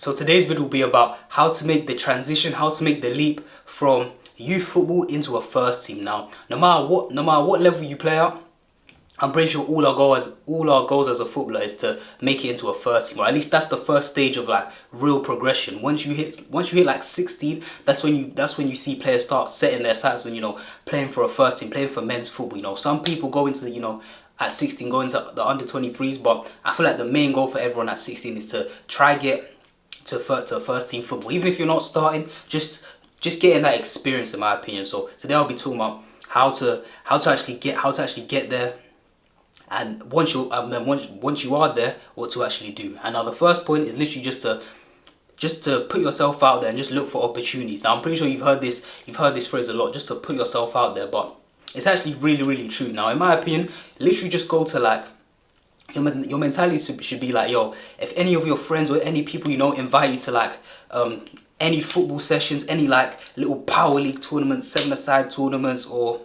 So today's video will be about how to make the transition, how to make the leap from youth football into a first team. Now, no matter what level you play at, I'm pretty sure all our goals as a footballer is to make it into a first team, or at least that's the first stage of like real progression. Once you hit like 16, that's when you see players start setting their sights on, you know, playing for a first team, playing for men's football. You know, some people go into, you know, at 16 go into the under 23s, but I feel like the main goal for everyone at 16 is to try get to first team football. Even if you're not starting, just getting that experience, in my opinion. So today I'll be talking about how to actually get there. And once you are there, what to actually do. And now the first point is literally just to put yourself out there and just look for opportunities. Now I'm pretty sure you've heard this phrase a lot, just to put yourself out there, but it's actually really true. Now in my opinion, literally just go to like your mentality should be like, yo, if any of your friends or any people you know invite you to like any football sessions, any like little power league tournaments, 7-a-side tournaments, or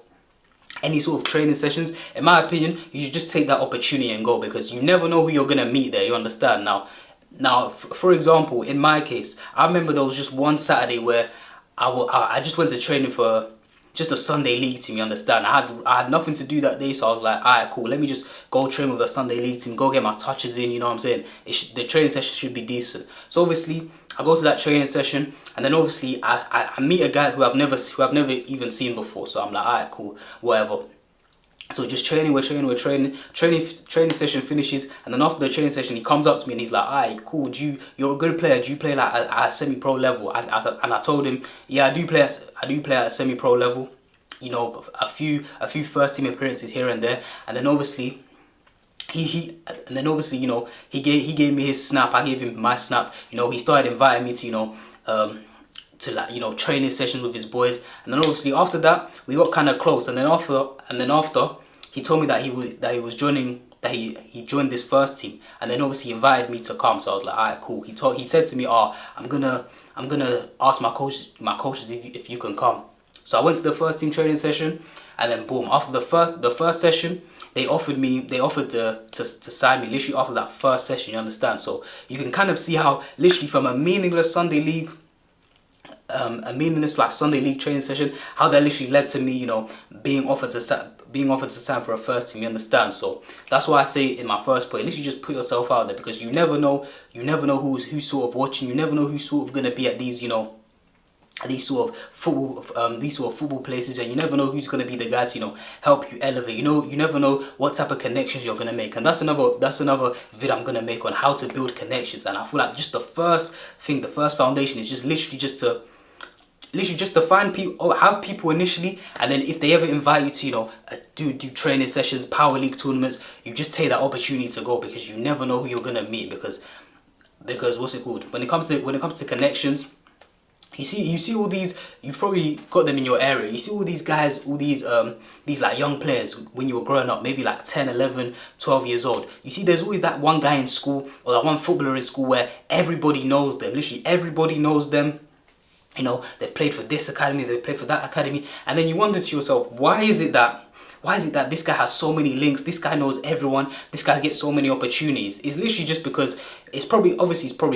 any sort of training sessions, in my opinion, you should just take that opportunity and go, because you never know who you're gonna meet there. You understand? Now, for example, in my case, I remember there was just one Saturday where I just went to training for just a Sunday league team. You understand? I had nothing to do that day, so I was like, alright, cool. Let me just go train with a Sunday league team, go get my touches in. You know what I'm saying? The training session should be decent. So obviously, I go to that training session, and then obviously I meet a guy who I've never even seen before. So I'm like, alright, cool, whatever. So just training, we're training session finishes, and then after the training session, he comes up to me and he's like, alright, cool, you're a good player, do you play like at a semi-pro level? And I told him, yeah, I do play at a semi-pro level, you know, a few first team appearances here and there. And then obviously you know, he gave me his snap, I gave him my snap. You know, he started inviting me to, you know, to like, you know, training sessions with his boys. And then obviously after that we got kind of close, and then after he told me that he joined this first team, and then obviously he invited me to come. So I was like, alright, cool. He said to me, oh, I'm gonna ask my coaches if you can come. So I went to the first team training session, and then boom, after the first session, they offered to sign me literally after that first session. You understand? So you can kind of see how literally from a meaningless Sunday league training session, how that literally led to me, you know, being offered to sign for a first team. You understand? So that's why I say in my first point, literally just put yourself out there, because you never know who's sort of watching. You never know who's sort of gonna be at these, you know, these sort of football places, and you never know who's going to be the guy to, you know, help you elevate. You never know what type of connections you're going to make. And that's another vid I'm going to make on how to build connections. And I feel like just the first foundation is just literally just to find people, or have people initially, and then if they ever invite you to, you know, do training sessions, power league tournaments, you just take that opportunity to go, because you never know who you're going to meet. Because what's it called, when it comes to connections, you see all these, you've probably got them in your area. You see all these guys, these like young players when you were growing up, maybe like 10, 11, 12 years old. You see there's always that one guy in school, or that one footballer in school, where everybody knows them. Literally everybody knows them. You know, they've played for this academy, they've played for that academy. And then you wonder to yourself, why is it that this guy has so many links, this guy knows everyone, this guy gets so many opportunities? It's literally just because it's probably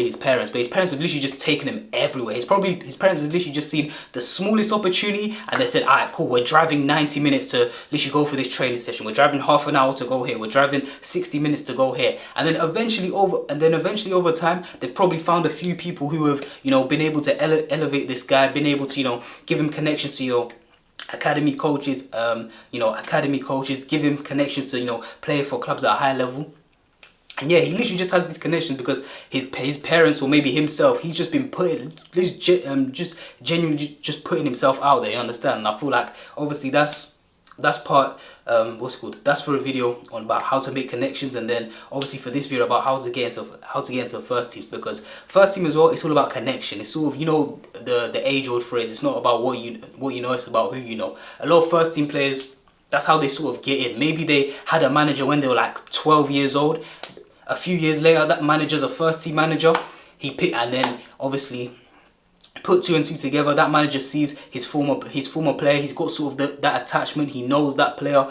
his parents, but his parents have literally just taken him everywhere. His parents have literally just seen the smallest opportunity, and they said, alright, cool, we're driving 90 minutes to literally go for this training session, we're driving half an hour to go here, we're driving 60 minutes to go here. And then eventually over time, they've probably found a few people who have, you know, been able to elevate this guy, been able to, you know, give him connections to, you know, academy coaches, give him connections to, you know, play for clubs at a high level. And yeah, he literally just has these connections because his parents, or maybe himself, he's just been genuinely putting himself out there. You understand? And I feel like obviously that's part that's for a video on about how to make connections, and then obviously for this video about how to get into first teams, because first team as well, it's all about connection. It's sort of, you know, the age-old phrase, it's not about what you know, it's about who you know. A lot of first team players, that's how they sort of get in. Maybe they had a manager when they were like 12 years old. A few years later, that manager's a first team manager. And then obviously put two and two together. That manager sees his former player. He's got sort of that attachment. He knows that player.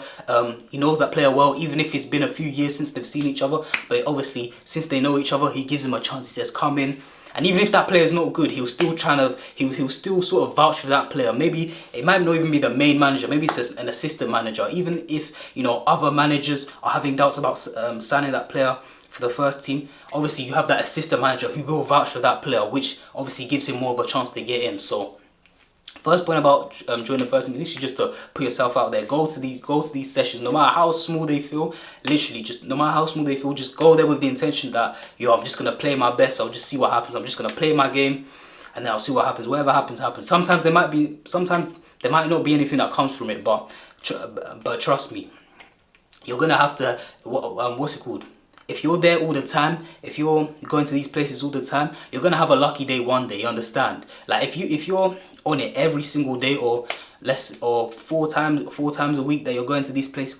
He knows that player well, even if it's been a few years since they've seen each other. But obviously, since they know each other, he gives him a chance. He says, "Come in." And even if that player is not good, he'll still he'll still sort of vouch for that player. Maybe it might not even be the main manager. Maybe it's an assistant manager. Even if, you know, other managers are having doubts about signing that player for the first team, obviously you have that assistant manager who will vouch for that player, which obviously gives him more of a chance to get in. So first point about joining the first team, literally just to put yourself out there. Go to these sessions, no matter how small they feel. Literally, just no matter how small they feel, just go there with the intention that, yo, I'm just gonna play my best. I'll just see what happens. I'm just gonna play my game, and then I'll see what happens. Whatever happens, happens. Sometimes there might not be anything that comes from it, but trust me, you're gonna have to what's it called? If you're there all the time, if you're going to these places all the time, you're gonna have a lucky day one day. You understand? Like if you're on it every single day, or four times a week that you're going to this place,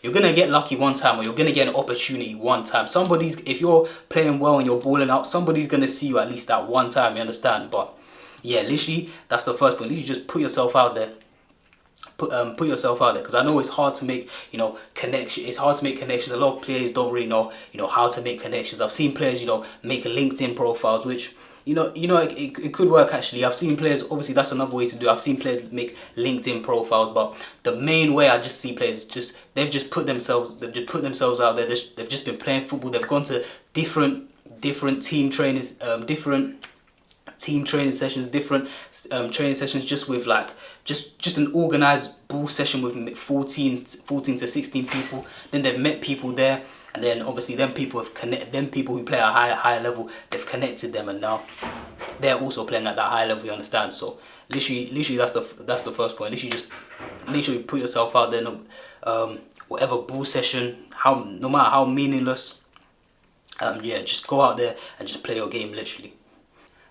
you're gonna get lucky one time, or you're gonna get an opportunity one time. If you're playing well and you're balling out, somebody's gonna see you at least that one time. You understand? But yeah, literally that's the first point. Literally just put yourself out there. Put yourself out there, because I know it's hard to make, you know, connection. It's hard to make connections. A lot of players don't really know, you know, how to make connections. I've seen players, you know, make LinkedIn profiles, which it could work actually. I've seen players, obviously that's another way to do it. I've seen players make LinkedIn profiles, but the main way I just see players is they've just put themselves out there. They've just been playing football. They've gone to different team trainers, different team training sessions, different training sessions, just with like just an organized ball session with 14 to 16 people. Then they've met people there, and then obviously people who play at a higher level, they've connected them, and now they're also playing at that high level. You understand? So literally that's the first point. Literally just make sure you put yourself out there. Whatever ball session, no matter how meaningless, yeah, just go out there and just play your game, literally.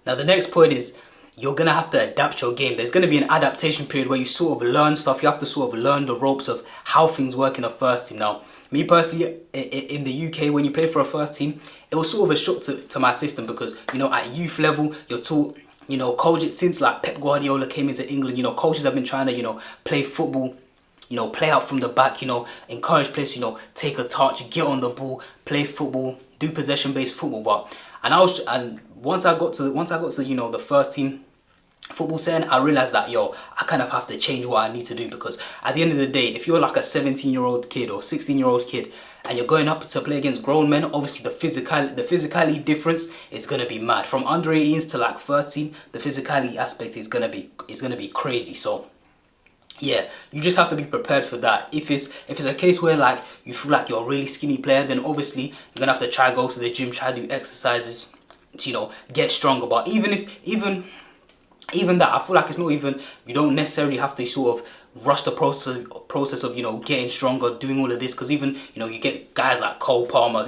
Now the next point is, you're going to have to adapt your game. There's going to be an adaptation period where you sort of learn stuff. You have to sort of learn the ropes of how things work in a first team. Now, me personally, in the UK, when you play for a first team, it was sort of a shock to my system, because, you know, at youth level, you're taught, you know, coaches, since like Pep Guardiola came into England, you know, coaches have been trying to, you know, play football, you know, play out from the back, you know, encourage players, you know, take a touch, get on the ball, play football, do possession-based football. But once I got to you know, the first team football setting, I realized that, yo, I kind of have to change what I need to do, because at the end of the day, if you're like a 17-year-old kid or 16-year-old kid and you're going up to play against grown men, obviously the physicality difference is gonna be mad. From under 18s to like first team, the physicality aspect is gonna be crazy. So yeah, you just have to be prepared for that. If it's a case where like you feel like you're a really skinny player, then obviously you're gonna have to try go to the gym, try to do exercises to, you know, get stronger. But even that, I feel like it's not even, you don't necessarily have to sort of rush the process of, you know, getting stronger, doing all of this, because even, you know, you get guys like Cole Palmer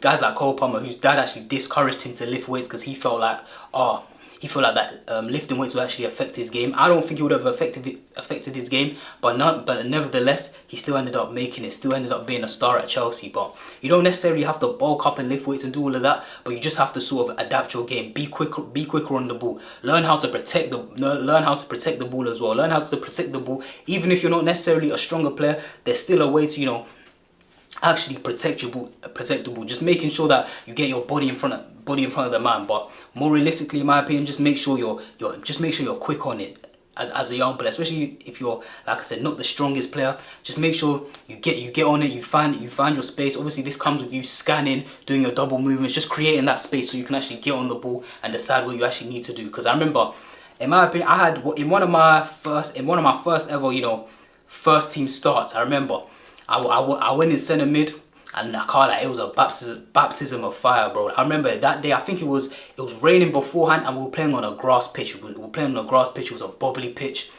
guys like Cole Palmer, whose dad actually discouraged him to lift weights because he felt like that lifting weights would actually affect his game. I don't think it would have affected his game, but nevertheless, he still ended up making it, still ended up being a star at Chelsea. But you don't necessarily have to bulk up and lift weights and do all of that, but you just have to sort of adapt your game, be quicker on the ball, learn how to protect the ball as well, learn how to protect the ball. Even if you're not necessarily a stronger player, there's still a way to, you know, actually protect the ball. Just making sure that you get your body in front of the man. But more realistically, in my opinion, just make sure you're quick on it as a young player, especially if you're, like I said, not the strongest player. Just make sure you get on it, you find your space. Obviously this comes with you scanning, doing your double movements, just creating that space so you can actually get on the ball and decide what you actually need to do. Because I remember, in my opinion, I had in one of my first ever, you know, first team starts, I remember I went in centre mid, and I can't lie, it was a baptism of fire, bro. I remember that day, I think it was raining beforehand, and we were playing on a grass pitch. It was a bobbly pitch.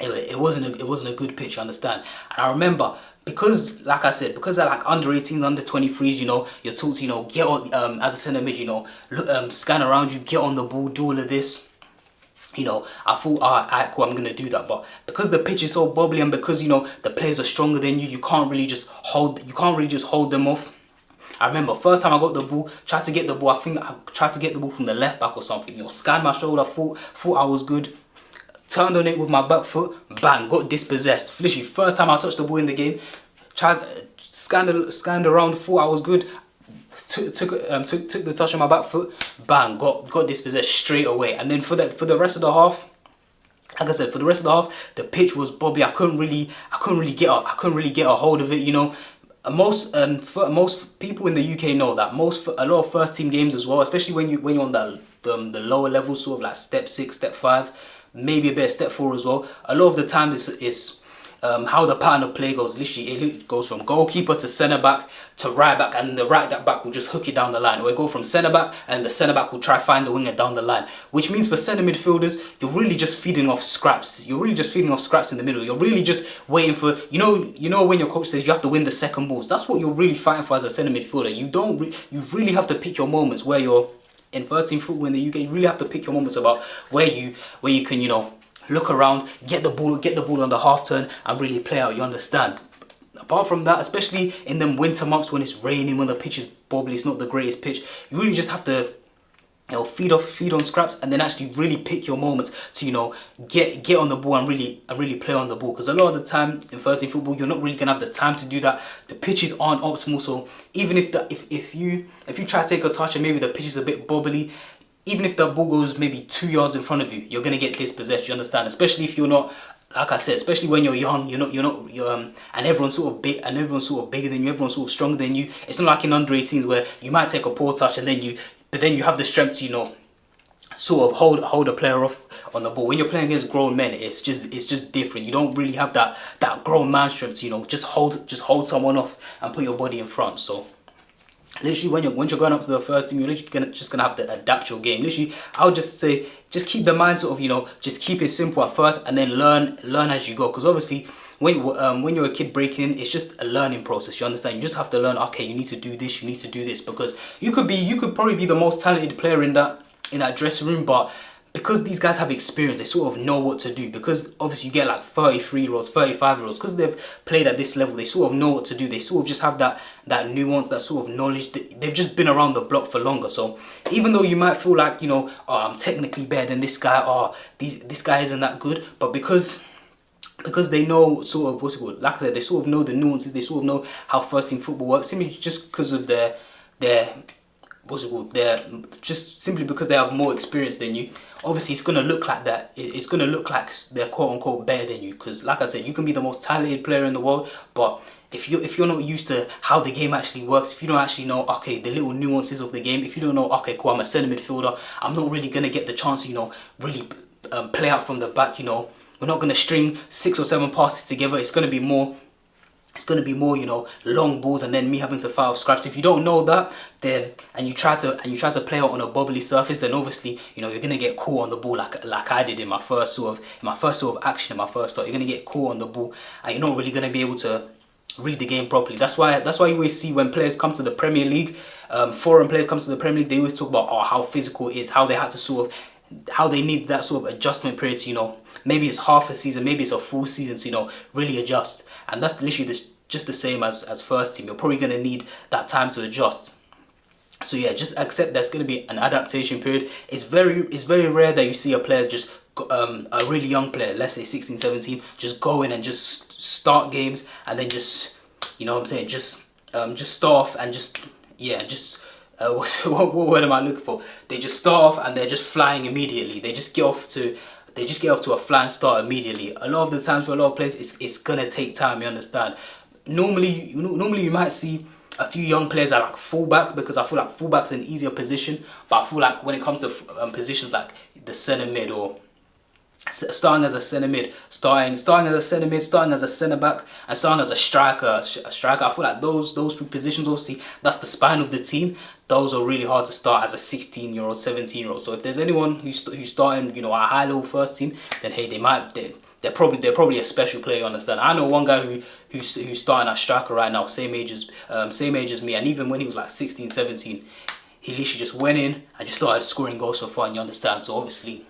It wasn't a good pitch, you understand? And I remember, because like I said, because they're like under 18s, under 23s, you know, you're taught to, you know, get on as a centre mid, you know, look, scan around you, get on the ball, do all of this. You know, I thought, alright, cool, I'm gonna do that. But because the pitch is so bubbly, and because, you know, the players are stronger than you, you can't really just hold them off. I remember first time I got the ball, tried to get the ball. I think I tried to get the ball from the left back or something. You know, scanned my shoulder, thought I was good, turned on it with my back foot, bang, got dispossessed. Literally, first time I touched the ball in the game, scanned around, thought I was good, took the touch on my back foot, bang, got dispossessed straight away. And then for the rest of the half, like I said, for the rest of the half, the pitch was bubbly. I couldn't really get a hold of it. You know, most people in the UK know that a lot of first team games as well, especially when you're on that the lower level, sort of like step 6, step 5, maybe a bit of step 4 as well. A lot of the time, this is how the pattern of play goes. Literally, it goes from goalkeeper to centre back to right back, and the right back will just hook it down the line. Or it go from centre back, and the centre back will try find the winger down the line. Which means for centre midfielders, you're really just feeding off scraps. You're really just feeding off scraps in the middle. You're really just waiting for, you know when your coach says you have to win the second balls. That's what you're really fighting for as a centre midfielder. You really have to pick your moments where you're in first team football in the UK. You really have to pick your moments about where you can, you know, look around, get the ball on the half turn and really play out, you understand? Apart from that, especially in them winter months when it's raining, when the pitch is bubbly, it's not the greatest pitch, you really just have to, you know, feed on scraps and then actually really pick your moments to, you know, get on the ball and really play on the ball. Because a lot of the time in first team football, you're not really gonna have the time to do that. The pitches aren't optimal, so even if you try to take a touch and maybe the pitch is a bit bubbly, even if the ball goes maybe 2 yards in front of you, you're gonna get dispossessed. You understand? Especially if you're not, like I said, especially when you're young, and everyone's sort of big, and everyone's sort of bigger than you, everyone's sort of stronger than you. It's not like in under 18s where you might take a poor touch and then you have the strength to, you know, sort of hold a player off on the ball. When you're playing against grown men, it's just different. You don't really have that grown man strength to, you know, just hold someone off and put your body in front. So literally, when you're going up to the first team, you're literally just gonna have to adapt your game. Literally, I would just say, just keep the mind sort of, you know, just keep it simple at first, and then learn as you go. Because obviously, when you're a kid breaking in, it's just a learning process. You understand? You just have to learn. Okay, you need to do this. You need to do this, because you could probably be the most talented player in that dressing room, but because these guys have experience, they sort of know what to do. Because obviously you get like 33-year-olds, 35-year-olds, because they've played at this level, they sort of know what to do. They sort of just have that nuance, that sort of knowledge. They've just been around the block for longer. So even though you might feel like, you know, oh, I'm technically better than this guy, or this guy isn't that good, but because they know sort of, what's it called, like I said, they sort of know the nuances, they sort of know how first team football works, simply just because of their what's it called, just simply because they have more experience than you. Obviously it's going to look like that. It's going to look like they're quote unquote better than you, because like I said, you can be the most talented player in the world, but if you're not used to how the game actually works, if you don't actually know, okay, the little nuances of the game, if you don't know, okay, cool, I'm a centre midfielder, I'm not really going to get the chance to, you know, really play out from the back, you know, we're not going to string 6 or 7 passes together. It's going to be more, you know, long balls and then me having to fight off scraps. If you don't know that, then and you try to play out on a bubbly surface, then obviously, you know, you're gonna get caught on the ball like I did in my first sort of action, in my first start. You're gonna get caught on the ball and you're not really gonna be able to read the game properly. That's why you always see when players come to the Premier League, foreign players come to the Premier League, they always talk about how physical it is, how they had to how they need that sort of adjustment period to, you know, maybe it's half a season, maybe it's a full season to, you know, really adjust. And that's literally just the same as first team. You're probably going to need that time to adjust. So yeah, just accept there's going to be an adaptation period. It's very rare that you see a player just, a really young player, let's say 16, 17, just go in and just start games and then just, you know what I'm saying, just start off and just, yeah, just, what word am I looking for? They just start off and they're just flying immediately. They just get off to a flying start immediately. A lot of the times for a lot of players, it's gonna take time. You understand? Normally you might see a few young players at like fullback, because I feel like fullback's an easier position. But I feel like when it comes to positions like the centre mid, or starting as a centre mid, starting as a centre mid, starting as a centre back, and starting as a striker, I feel like those 3 positions, obviously that's the spine of the team. Those are really hard to start as a 16-year-old, 17-year-old. So if there's anyone who's starting, you know, a high level first team, then hey, they're probably a special player. You understand? I know one guy who's starting at striker right now, same age as me, and even when he was like 16, 17, he literally just went in and just started scoring goals for fun. You understand? So obviously,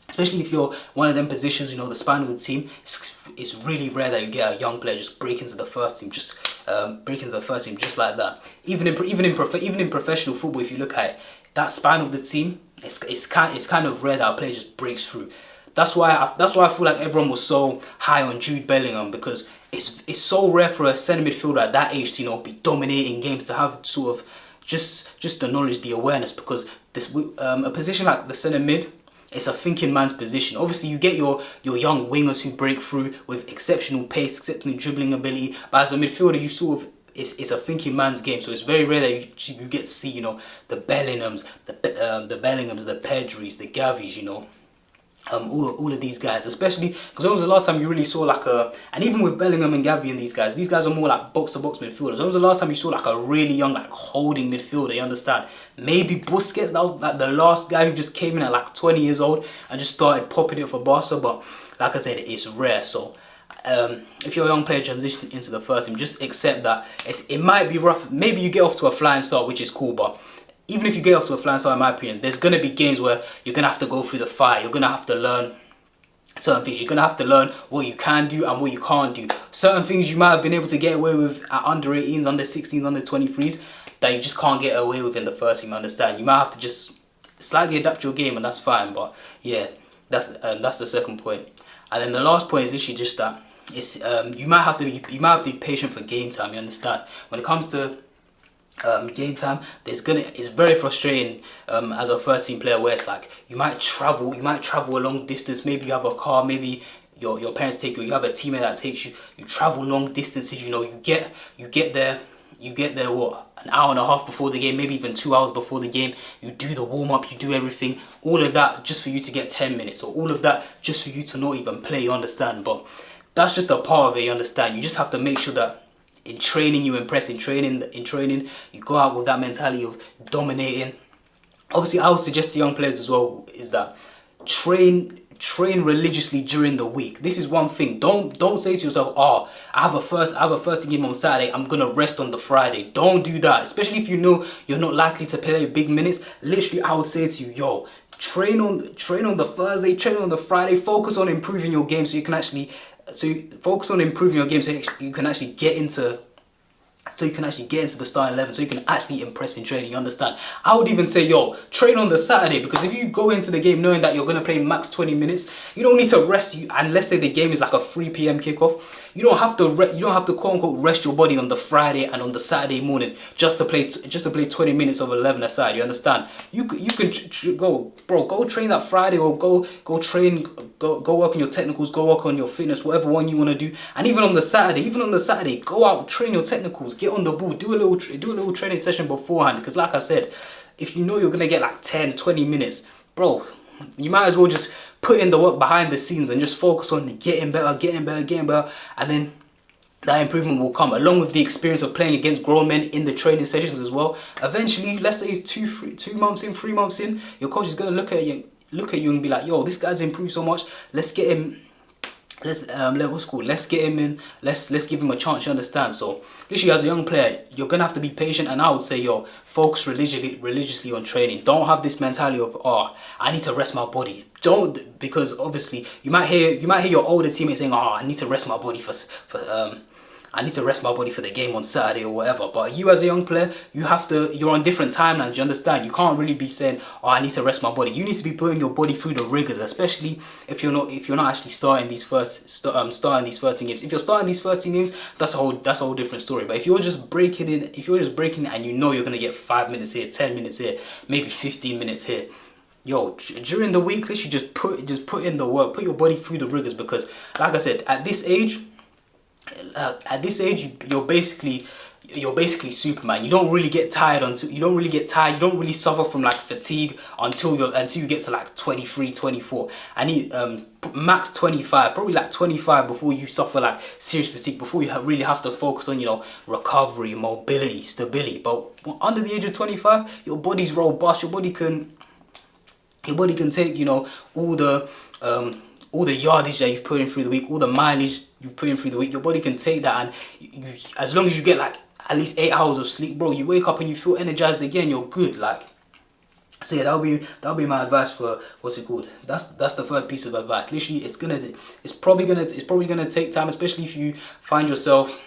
especially if you're one of them positions, you know, the spine of the team, it's really rare that you get a young player just break into the first team, just like that. Even in professional football, if you look at it, that spine of the team, it's kind of rare that a player just breaks through. That's why I feel like everyone was so high on Jude Bellingham, because it's so rare for a centre midfielder at that age to, you know, be dominating games, to have sort of just the knowledge, the awareness, because this a position like the centre mid, it's a thinking man's position. Obviously, you get your young wingers who break through with exceptional pace, exceptional dribbling ability. But as a midfielder, you sort of it's a thinking man's game. So it's very rare that you get to see, you know, the Bellinghams, the Bellinghams, the Pedris, the Gavis, you know. All of these guys, especially because when was the last time you really saw like and even with Bellingham and Gavi and these guys are more like box to box midfielders. When was the last time you saw like a really young like holding midfielder? You understand? Maybe Busquets, that was like the last guy who just came in at like 20 years old and just started popping it for Barca. But like I said, it's rare. So if you're a young player transitioning into the first team, just accept that it might be rough. Maybe you get off to a flying start, which is cool, but even if you get off to a flying start, in my opinion, there's going to be games where you're going to have to go through the fire. You're going to have to learn certain things. You're going to have to learn what you can do and what you can't do. Certain things you might have been able to get away with at under 18s, under 16s, under 23s that you just can't get away with in the first team, understand? You might have to just slightly adapt your game, and that's fine. But yeah, that's the second point. And then the last point is literally just that it's you might have to be patient for game time, you understand? When it comes to game time, it's very frustrating as a first team player, where it's like you might travel a long distance. Maybe you have a car, maybe your parents take you, you have a teammate that takes you, you travel long distances, you know, you get there what, an hour and a half before the game, maybe even 2 hours before the game. You do the warm-up, you do everything, all of that just for you to get 10 minutes, or all of that just for you to not even play, you understand? But that's just a part of it, you understand? You just have to make sure that in training you impress, in training you go out with that mentality of dominating. Obviously, I would suggest to young players as well is that train religiously during the week. This is one thing. Don't say to yourself, oh, I have a first game on Saturday, I'm gonna rest on the Friday. Don't do that, especially if you know you're not likely to play big minutes. Literally, I would say to you, yo, train on the Thursday, train on the Friday, focus on improving your game so you can actually focus on improving your game so you can actually get into the starting 11, so you can actually impress in training, you understand? I would even say, yo, train on the Saturday, because if you go into the game knowing that you're going to play max 20 minutes, you don't need to rest. And let's say the game is like a 3 p.m. kickoff, you don't have to quote unquote rest your body on the Friday and on the Saturday morning just to play 20 minutes of 11 aside, you understand? You can go train that Friday, or go work on your technicals, go work on your fitness, whatever one you want to do. And even on the Saturday, go out, train your technicals, get on the ball, do a little training session beforehand, because like I said, if you know you're gonna get like 10-20 minutes, bro, you might as well just put in the work behind the scenes and just focus on getting better, and then that improvement will come along with the experience of playing against grown men in the training sessions as well. Eventually, let's say 2 months in, 3 months in, your coach is gonna look at you and be like, yo, this guy's improved so much, let's get him. Let's get him in. Let's give him a chance. You understand? So literally, as a young player, you're gonna have to be patient, and I would say, yo, focus religiously on training. Don't have this mentality of, oh, I need to rest my body. Don't, because obviously you might hear your older teammates saying, oh, I need to rest my body I need to rest my body for the game on Saturday or whatever. But you as a young player, you're on different timelines, you understand? You can't really be saying, oh, I need to rest my body. You need to be putting your body through the rigors, especially if you're not actually starting these first team games. If you're starting these first team games, that's a whole different story. But if you're just breaking in and you know you're gonna get 5 minutes here, 10 minutes here, maybe 15 minutes here, yo, during the week, literally just put in the work, put your body through the rigors, because like I said, at this age, you're basically Superman. You don't really get tired you don't really suffer from like fatigue until you get to like 23, 24. And max 25, probably like 25 before you suffer like serious fatigue, before you really have to focus on, you know, recovery, mobility, stability. But under the age of 25, your body's robust. Your body can take, you know, all the yardage that you've put in through the week, all the mileage you've put in through the week. Your body can take that, and as long as you get like at least 8 hours of sleep, bro, you wake up and you feel energized again, you're good. Like, so yeah, that'll be my advice for what's it called. That's the third piece of advice. Literally, it's probably gonna take time, especially if you find yourself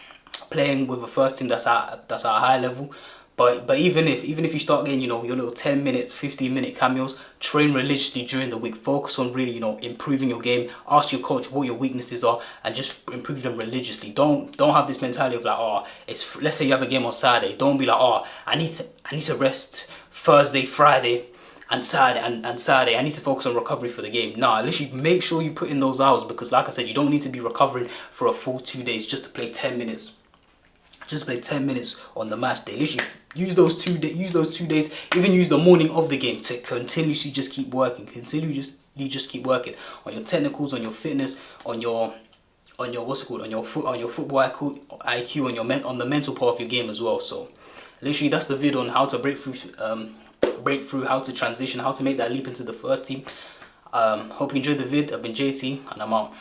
playing with a first team that's at a high level. But even if you start getting, you know, your little 10-minute, 15-minute cameos, train religiously during the week. Focus on really, you know, improving your game. Ask your coach what your weaknesses are and just improve them religiously. Don't have this mentality of like, oh, it's, let's say you have a game on Saturday. Don't be like, oh, I need to rest Thursday, Friday, and Saturday and Saturday. I need to focus on recovery for the game. Nah, literally make sure you put in those hours, because like I said, you don't need to be recovering for a full 2 days just to play 10 minutes. Just play 10 minutes on the match day. Literally use those 2 days. Use those 2 days. Even use the morning of the game to continuously just keep working. You just keep working on your technicals, on your fitness, on your what's it called, on your football IQ, on the mental part of your game as well. So literally that's the video on how to break through, how to transition, how to make that leap into the first team. Hope you enjoyed the vid. I've been JT and I'm out.